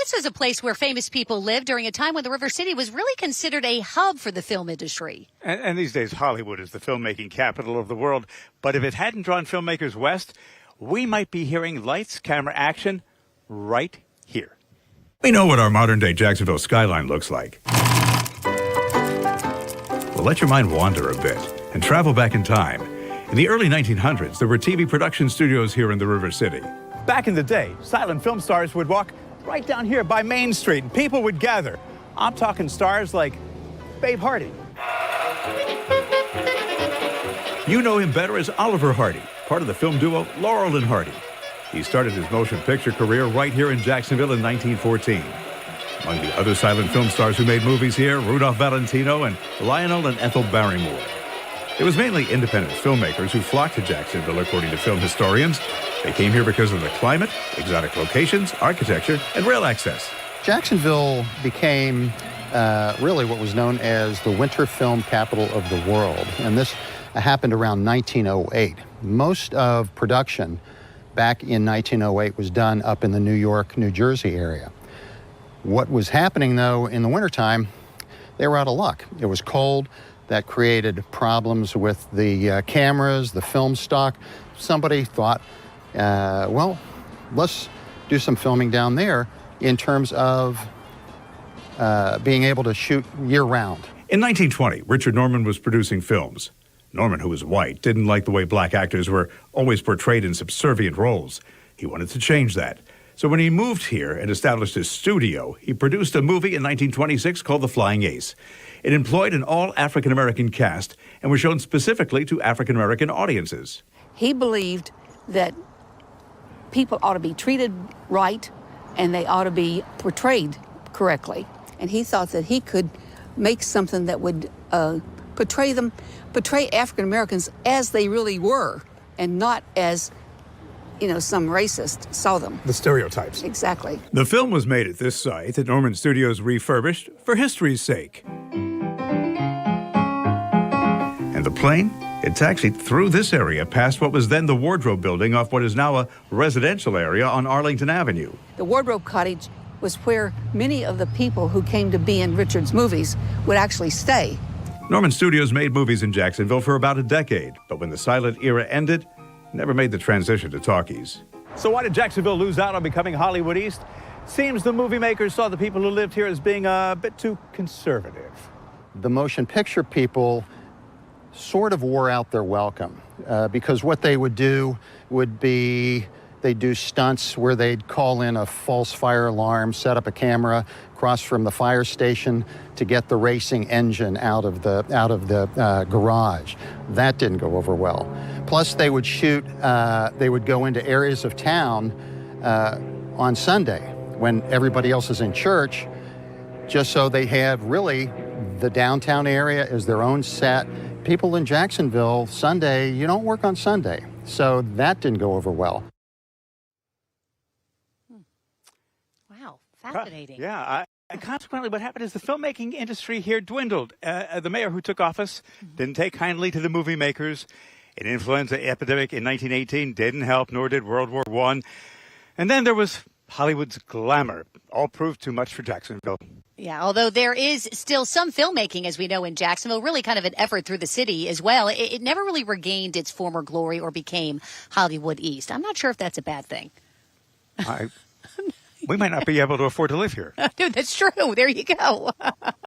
this is a place where famous people lived during a time when the River City was really considered a hub for the film industry. And these days, Hollywood is the filmmaking capital of the world. But if it hadn't drawn filmmakers west, we might be hearing lights, camera, action right here. We know what our modern-day Jacksonville skyline looks like. Well, let your mind wander a bit and travel back in time. In the early 1900s, there were TV production studios here in the River City. Back in the day, silent film stars would walk right down here by Main Street, and people would gather. I'm talking stars like Babe Hardy. You know him better as Oliver Hardy, part of the film duo Laurel and Hardy. He started his motion picture career right here in Jacksonville in 1914. Among the other silent film stars who made movies here, Rudolph Valentino and Lionel and Ethel Barrymore. It was mainly independent filmmakers who flocked to Jacksonville, according to film historians. They came here because of the climate, exotic locations, architecture, and rail access. Jacksonville became really what was known as the winter film capital of the world, and this happened around 1908. Most of production back in 1908 was done up in the New York, New Jersey area. What was happening, though, in the wintertime, they were out of luck. It was cold. That created problems with the cameras, the film stock. Somebody thought, well, let's do some filming down there in terms of being able to shoot year-round. In 1920, Richard Norman was producing films. Norman, who was white, didn't like the way black actors were always portrayed in subservient roles. He wanted to change that. So when he moved here and established his studio, he produced a movie in 1926 called The Flying Ace. It employed an all-African-American cast and was shown specifically to African-American audiences. He believed that people ought to be treated right and they ought to be portrayed correctly. And he thought that he could make something that would portray African-Americans as they really were and not as, some racist saw them. The stereotypes. Exactly. The film was made at this site that Norman Studios refurbished for history's sake. And the plane, it taxied through this area past what was then the Wardrobe Building off what is now a residential area on Arlington Avenue. The Wardrobe Cottage was where many of the people who came to be in Richard's movies would actually stay. Norman Studios made movies in Jacksonville for about a decade, but when the silent era ended, never made the transition to talkies. So why did Jacksonville lose out on becoming Hollywood East? Seems the movie makers saw the people who lived here as being a bit too conservative. The motion picture people sort of wore out their welcome because what they would do would be they'd do stunts where they'd call in a false fire alarm, set up a camera across from the fire station to get the racing engine out of the garage. That didn't go over well. Plus, they would shoot. They would go into areas of town on Sunday when everybody else is in church, just so they have really the downtown area as their own set. People in Jacksonville, Sunday, you don't work on Sunday. So that didn't go over well. Wow, fascinating. Yeah, and consequently what happened is the filmmaking industry here dwindled. The mayor who took office didn't take kindly to the movie makers. An influenza epidemic in 1918 didn't help, nor did World War I. And then there was Hollywood's glamour. All proved too much for Jacksonville. Yeah, although there is still some filmmaking, as we know, in Jacksonville, really kind of an effort through the city as well. It never really regained its former glory or became Hollywood East. I'm not sure if that's a bad thing. We might not be able to afford to live here. Dude, that's true. There you go.